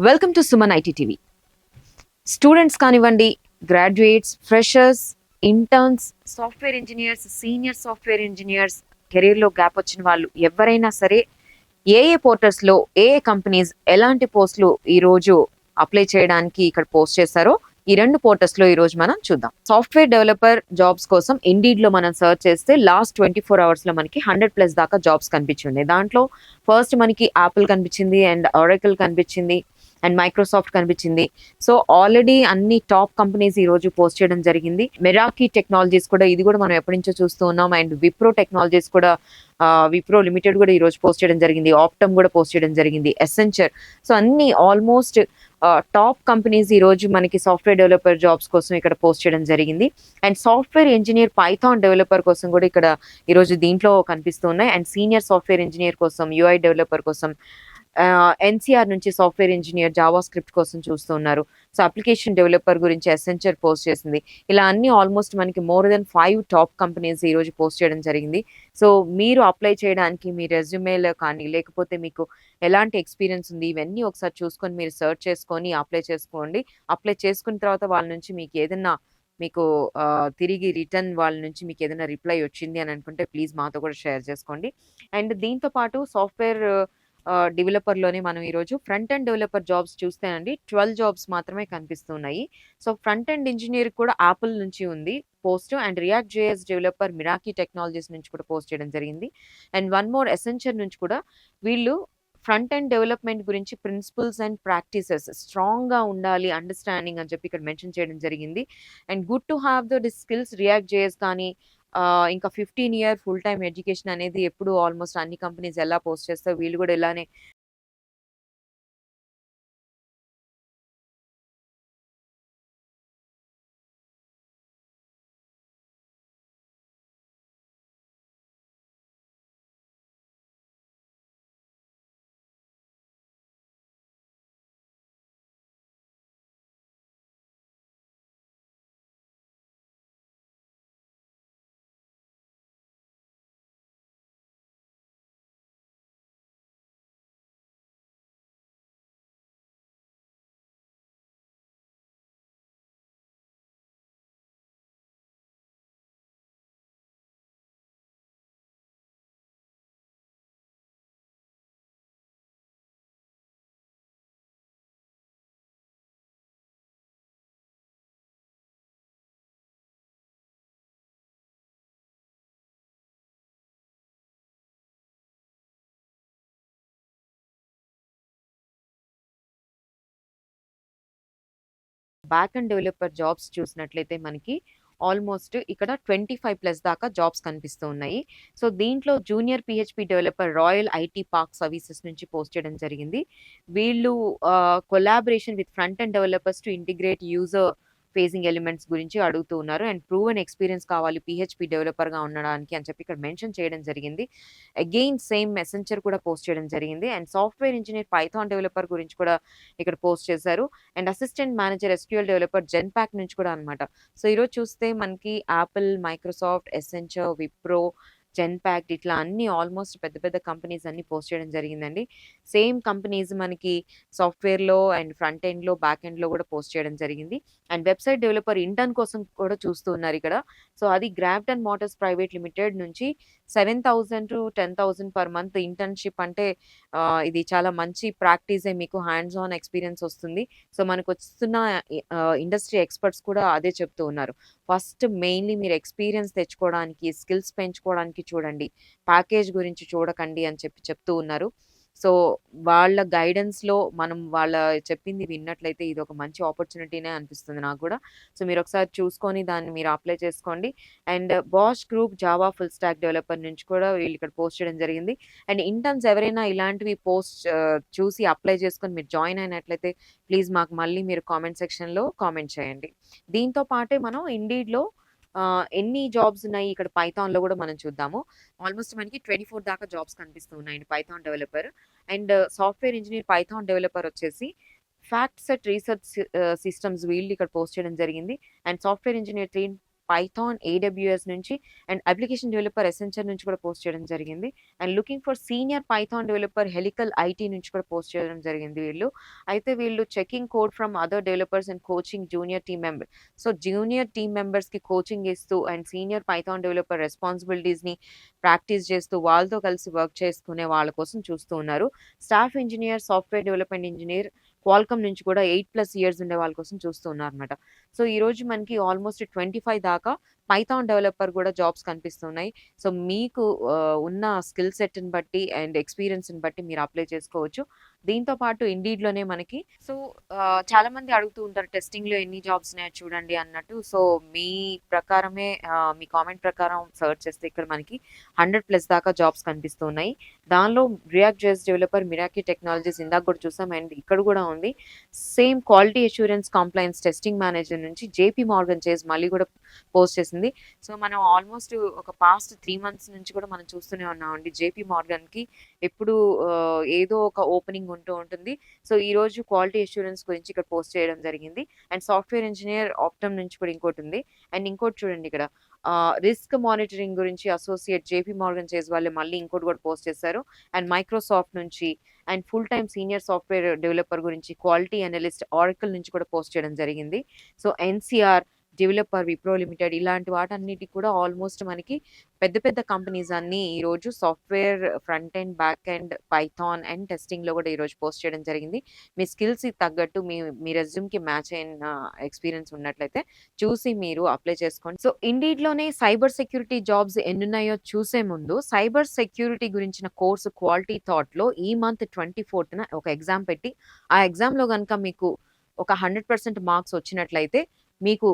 Welcome to Suman IT TV. Students కానివ్వండి, graduates, freshers, interns, software engineers, senior software engineers, కెరీర్లో gap వచ్చిన వాళ్ళు ఎవరైనా సరే ఏ పోర్టల్స్లో ఏ కంపెనీస్ ఎలాంటి పోస్టులు ఈరోజు అప్లై చేయడానికి ఇక్కడ పోస్ట్ చేశారో ఈ రెండు పోర్టల్స్ లో ఈ రోజు మనం చూద్దాం. సాఫ్ట్వేర్ డెవలపర్ జాబ్స్ కోసం ఇండీడ్ లో మనం సర్చ్ చేస్తే లాస్ట్ 24 hours లో మనకి 100+ దాకా జాబ్స్ కనిపించింది. దాంట్లో ఫస్ట్ మనకి యాపిల్ కనిపించింది, అండ్ ఆరకిల్ కనిపించింది, అండ్ మైక్రోసాఫ్ట్ కనిపించింది. సో ఆల్రెడీ అన్ని టాప్ కంపెనీస్ ఈ రోజు పోస్ట్ చేయడం జరిగింది. మెరాకీ టెక్నాలజీస్ కూడా, ఇది కూడా మనం ఎప్పటి నుంచో చూస్తూ ఉన్నాం. అండ్ విప్రో టెక్నాలజీస్ కూడా, విప్రో లిమిటెడ్ కూడా ఈ రోజు పోస్ట్ చేయడం జరిగింది. ఆప్టమ్ కూడా పోస్ట్ చేయడం జరిగింది. ఎసెంచర్. సో అన్ని ఆల్మోస్ట్ టాప్ కంపెనీస్ ఈ రోజు మనకి సాఫ్ట్వేర్ డెవలపర్ జాబ్స్ కోసం ఇక్కడ పోస్ట్ చేయడం జరిగింది. And software engineer Python developer కోసం కూడా ఇక్కడ ఈరోజు దీంట్లో కనిపిస్తున్నాయి. అండ్ సీనియర్ సాఫ్ట్వేర్ ఇంజనీర్ కోసం, యూఐ డెవలపర్ కోసం, ఎన్సీఆర్ నుంచి సాఫ్ట్వేర్ ఇంజనీర్ జావా స్క్రిప్ట్ కోసం చూస్తూ ఉన్నారు. సో అప్లికేషన్ డెవలపర్ గురించి ఎసెంచర్ పోస్ట్ చేసింది. ఇలా అన్ని ఆల్మోస్ట్ మనకి మోర్ దెన్ 5 టాప్ కంపెనీస్ ఈ రోజు పోస్ట్ చేయడం జరిగింది. సో మీరు అప్లై చేయడానికి మీ రెజ్యూమేలో కానీ, లేకపోతే మీకు ఎలాంటి ఎక్స్పీరియన్స్ ఉంది, ఇవన్నీ ఒకసారి చూసుకొని మీరు సర్చ్ చేసుకొని అప్లై చేసుకోండి. అప్లై చేసుకున్న తర్వాత వాళ్ళ నుంచి మీకు ఏదైనా తిరిగి రిటర్న్ వాళ్ళ నుంచి మీకు ఏదైనా రిప్లై వచ్చింది అని అనుకుంటే ప్లీజ్ మాతో కూడా షేర్ చేసుకోండి. అండ్ దీంతో పాటు సాఫ్ట్వేర్ డెవలపర్లోనే మనం ఈరోజు ఫ్రంట్ ఎండ్ డెవలపర్ జాబ్స్ చూస్తేనండి 12 జాబ్స్ మాత్రమే కనిపిస్తున్నాయి. సో ఫ్రంట్ ఎండ్ ఇంజనీర్ కూడా యాపిల్ నుంచి ఉంది post, and React JS developer Miraki Technologies నుంచి కూడా పోస్ట్ చేయడం జరిగింది. అండ్ వన్ మోర్ ఎసెంచర్ నుంచి కూడా వీళ్ళు ఫ్రంట్ ఎండ్ డెవలప్మెంట్ గురించి ప్రిన్సిపల్స్ అండ్ ప్రాక్టీసెస్ స్ట్రాంగ్గా ఉండాలి, అండర్స్టాండింగ్ అని చెప్పి ఇక్కడ మెన్షన్ చేయడం జరిగింది. And good to have the skills react JS కానీ, ఇంకా 15 year ఫుల్ టైమ్ ఎడ్యుకేషన్ అనేది ఎప్పుడు ఆల్మోస్ట్ అన్ని కంపెనీస్ ఎలా పోస్ట్ చేస్తారో వీళ్ళు కూడా ఇలానే బ్యాక్ అండ్ డెవలపర్ జాబ్స్ చూసినట్లయితే మనకి ఆల్మోస్ట్ ఇక్కడ 25+ దాకా జాబ్స్ కనిపిస్తూ ఉన్నాయి. సో దీంట్లో junior PHP developer royal IT park services నుంచి పోస్ట్ చేయడం జరిగింది. వీళ్ళు collaboration with front and developers to integrate user facing elements గురించి అడుగుతూ ఉన్నారు. అండ్ ప్రూవెన్ ఎక్స్పీరియన్స్ కావాలి పిహెచ్పి డెవలపర్గా ఉండడానికి అని చెప్పి ఇక్కడ మెన్షన్ చేయడం జరిగింది. అగైన్ సేమ్ మెసెంజర్ కూడా పోస్ట్ చేయడం జరిగింది. And software engineer Python developer గురించి కూడా ఇక్కడ పోస్ట్ చేశారు. And assistant manager SQL developer Genpact నుంచి కూడా అనమాట. సో ఈరోజు చూస్తే మనకి Apple, Microsoft, Accenture, Wipro, Genpact ఇట్లా అన్ని ఆల్మోస్ట్ పెద్ద పెద్ద కంపెనీస్ అన్ని పోస్ట్ చేయడం జరిగిందండి. సేమ్ కంపెనీస్ మనకి సాఫ్ట్వేర్లో అండ్ ఫ్రంట్ ఎండ్లో, బ్యాక్ ఎండ్లో కూడా పోస్ట్ చేయడం జరిగింది. అండ్ వెబ్సైట్ డెవలపర్ ఇంటర్న్ కోసం కూడా చూస్తూ ఉన్నారు ఇక్కడ. సో అది గ్రాఫ్టన్ మోటార్స్ ప్రైవేట్ లిమిటెడ్ నుంచి 7,000 to 10,000 పర్ మంత్ ఇంటర్న్షిప్ అంటే ఇది చాలా మంచి ప్రాక్టీసే, మీకు హ్యాండ్స్ ఆన్ ఎక్స్పీరియన్స్ వస్తుంది. సో మనకు వస్తున్న ఇండస్ట్రీ ఎక్స్పర్ట్స్ కూడా అదే చెప్తూ ఉన్నారు. ఫస్ట్ మెయిన్లీ మీరు ఎక్స్పీరియన్స్ తెచ్చుకోవడానికి, స్కిల్స్ పెంచుకోవడానికి చూడండి, ప్యాకేజ్ గురించి చూడకండి అని చెప్పి చెప్తూ ఉన్నారు. సో వాళ్ళ గైడెన్స్లో మనం వాళ్ళ చెప్పింది విన్నట్లయితే ఇది ఒక మంచి ఆపర్చునిటీనే అనిపిస్తుంది నాకు కూడా. సో మీరు ఒకసారి చూసుకొని దాన్ని మీరు అప్లై చేసుకోండి. And Bosch group Java full stack developer నుంచి కూడా వీళ్ళు ఇక్కడ పోస్ట్ చేయడం జరిగింది. అండ్ ఇంటర్న్స్ ఎవరైనా ఇలాంటివి పోస్ట్ చూసి అప్లై చేసుకొని మీరు జాయిన్ అయినట్లయితే ప్లీజ్ మాకు మళ్ళీ మీరు కామెంట్ సెక్షన్లో కామెంట్ చేయండి. దీంతో పాటే మనం ఇండీడ్లో ఎన్ని జాబ్స్ ఉన్నాయి ఇక్కడ పైథాన్లో కూడా మనం చూద్దాము. ఆల్మోస్ట్ మనకి 24 దాకా జాబ్స్ కనిపిస్తూ ఉన్నాయండి Python developer. And software engineer Python developer వచ్చేసి ఫ్యాక్ట్ సెట్ రీసెర్చ్ సిస్టమ్స్ వీళ్ళు ఇక్కడ పోస్ట్ చేయడం జరిగింది. And software engineer 3 Python, AWS నుంచి అండ్ అప్లికేషన్ డెవలపర్ ఎసెన్షియల్ నుంచి కూడా పోస్ట్ చేయడం జరిగింది. And looking for senior Python developer helical IT నుంచి కూడా పోస్ట్ చేయడం జరిగింది వీళ్ళు. అయితే వీళ్ళు checking code from other developers and coaching junior team member. So junior team మెంబర్స్కి కోచింగ్ ఇస్తూ and senior Python developer రెస్పాన్సిబిలిటీస్ని practice చేస్తూ వాళ్ళతో కలిసి వర్క్ చేసుకునే వాళ్ళ కోసం చూస్తూ ఉన్నారు. Staff engineer, software development engineer, Qualcomm నుంచి కూడా 8+ ఇయర్స్ ఉండే వాళ్ళ కోసం చూస్తూ ఉన్నారనమాట. సో ఈరోజు మనకి ఆల్మోస్ట్ 25 దాకా పైథాన్ డెవలపర్ కూడా జాబ్స్ కనిపిస్తున్నాయి. సో మీకు ఉన్న స్కిల్ సెట్ని బట్టి అండ్ ఎక్స్పీరియన్స్ని బట్టి మీరు అప్లై చేసుకోవచ్చు. దీంతో పాటు ఇండీడ్లోనే మనకి సో చాలా మంది అడుగుతూ ఉంటారు టెస్టింగ్లో ఎన్ని జాబ్స్ ఉన్నాయో చూడండి అన్నట్టు. సో మీ ప్రకారమే మీ కామెంట్ ప్రకారం సర్చ్ చేస్తే ఇక్కడ మనకి 100+ దాకా జాబ్స్ కనిపిస్తున్నాయి. దానిలో React JS developer, Miraki technologies ఇందాక కూడా చూసాం అండ్ ఇక్కడ కూడా ఉంది. Same quality assurance compliance testing manager నుంచి జేపీ మార్గన్ చేసి మళ్ళీ కూడా పోస్ట్ చేసింది. సో మనం ఆల్మోస్ట్ ఒక పాస్ట్ 3 months నుంచి కూడా మనం చూస్తూనే ఉన్నామండి. జేపీ మార్గన్కి ఎప్పుడు ఏదో ఒక ఓపెనింగ్ ఉంటూ ఉంటుంది. సో ఈరోజు క్వాలిటీ అష్యూరెన్స్ గురించి ఇక్కడ పోస్ట్ చేయడం జరిగింది. అండ్ సాఫ్ట్వేర్ ఇంజనీర్ ఆప్టమ్ నుంచి కూడా ఇంకోటి ఉంది. అండ్ ఇంకోటి చూడండి ఇక్కడ రిస్క్ మానిటరింగ్ గురించి అసోసియేట్ జేపీ మార్గన్ చేసి వాళ్ళు మళ్ళీ ఇంకోటి కూడా పోస్ట్ చేశారు. అండ్ మైక్రోసాఫ్ట్ నుంచి and full time senior software developer గురించి క్వాలిటీ అనలిస్ట్ ఆరకిల్ నుంచి కూడా పోస్ట్ చేయడం జరిగింది. So NCR developer, Wipro limited ఇలాంటి వాటన్నిటికి కూడా ఆల్మోస్ట్ మనకి పెద్ద పెద్ద కంపెనీస్ అన్నీ ఈరోజు software front end, back end, Python and టెస్టింగ్లో కూడా ఈరోజు పోస్ట్ చేయడం జరిగింది. మీ స్కిల్స్కి తగ్గట్టు మీ రెజ్యూమ్కి మ్యాచ్ అయిన ఎక్స్పీరియన్స్ ఉన్నట్లయితే చూసి మీరు అప్లై చేసుకోండి. సో ఇండీడ్లోనే సైబర్ సెక్యూరిటీ జాబ్స్ ఎన్నున్నాయో చూసే ముందు సైబర్ సెక్యూరిటీ గురించిన కోర్సు క్వాలిటీ థాట్లో ఈ మంత్ 24th ఒక ఎగ్జామ్ పెట్టి ఆ ఎగ్జామ్లో కనుక మీకు ఒక 100% మార్క్స్ వచ్చినట్లయితే మీకు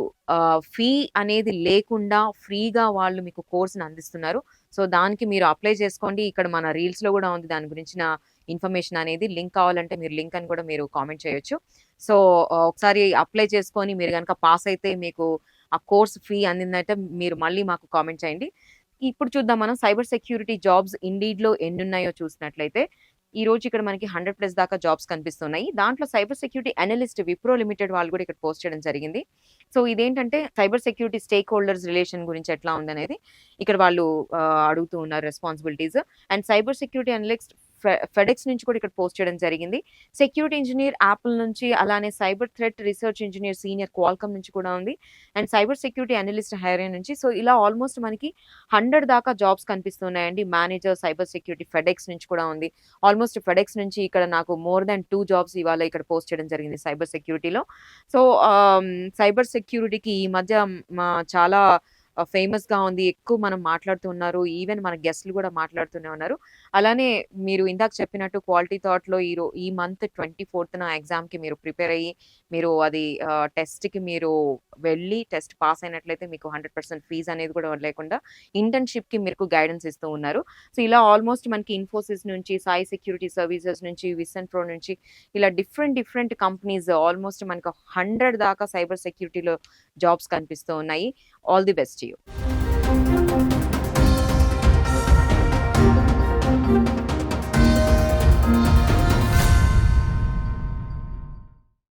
ఫీ అనేది లేకుండా ఫ్రీగా వాళ్ళు మీకు కోర్సుని అందిస్తున్నారు. సో దానికి మీరు అప్లై చేసుకోండి. ఇక్కడ మన రీల్స్లో కూడా ఉంది దాని గురించిన ఇన్ఫర్మేషన్ అనేది. లింక్ కావాలంటే మీరు లింక్ అని కూడా మీరు కామెంట్ చేయొచ్చు. సో ఒకసారి అప్లై చేసుకొని మీరు కనుక పాస్ అయితే మీకు ఆ కోర్స్ ఫీ అందిందంటే మీరు మళ్ళీ మాకు కామెంట్ చేయండి. ఇప్పుడు చూద్దాం మనం సైబర్ సెక్యూరిటీ జాబ్స్ ఇండీడ్లో ఎన్నున్నాయో చూసినట్లయితే ఈ రోజు ఇక్కడ మనకి 100+ దాకా జాబ్స్ కనిపిస్తున్నాయి. దాంట్లో cyber security analyst Wipro limited వాళ్ళు కూడా ఇక్కడ పోస్ట్ చేయడం జరిగింది. సో ఇదేంటంటే cyber security stake holders relation గురించి ఎట్లా ఉందనేది ఇక్కడ వాళ్ళు అడుగుతూ ఉన్నారు responsibilities. And cyber security analyst FedEx నుంచి కూడా ఇక్కడ పోస్ట్ చేయడం జరిగింది. సెక్యూరిటీ ఇంజనీర్ యాపిల్ నుంచి, అలానే cyber threat research engineer senior Qualcomm నుంచి కూడా ఉంది. అండ్ సైబర్ సెక్యూరిటీ అనలిస్ట్ హైరే నుంచి. సో ఇలా ఆల్మోస్ట్ మనకి 100 దాకా జాబ్స్ కనిపిస్తున్నాయండి. మేనేజర్ సైబర్ సెక్యూరిటీ ఫెడెక్స్ నుంచి కూడా ఉంది. ఆల్మోస్ట్ ఫెడెక్స్ నుంచి ఇక్కడ నాకు మోర్ దాన్ 2 జాబ్స్ ఇవాళ ఇక్కడ పోస్ట్ చేయడం జరిగింది సైబర్ సెక్యూరిటీలో. సో సైబర్ సెక్యూరిటీకి ఈ మధ్య చాలా ఫేమస్గా ఉంది. ఎక్కువ మనం మాట్లాడుతూ ఉన్నారు. ఈవెన్ మన గెస్ట్లు కూడా మాట్లాడుతూనే ఉన్నారు. అలానే మీరు ఇందాక చెప్పినట్టు క్వాలిటీ థాట్లో ఈ మంత్ 24th ఎగ్జామ్కి మీరు ప్రిపేర్ అయ్యి మీరు అది టెస్ట్కి మీరు వెళ్ళి టెస్ట్ పాస్ అయినట్లయితే మీకు 100% ఫీజు అనేది కూడా లేకుండా ఇంటర్న్షిప్కి మీకు గైడెన్స్ ఇస్తూ ఉన్నారు. సో ఇలా ఆల్మోస్ట్ మనకి ఇన్ఫోసిస్ నుంచి, సాయి సెక్యూరిటీ సర్వీసెస్ నుంచి, విసన్ ప్రో నుంచి ఇలా డిఫరెంట్ కంపెనీస్ ఆల్మోస్ట్ మనకు 100 దాకా సైబర్ సెక్యూరిటీలో జాబ్స్ కనిపిస్తూ ఉన్నాయి. All the best you.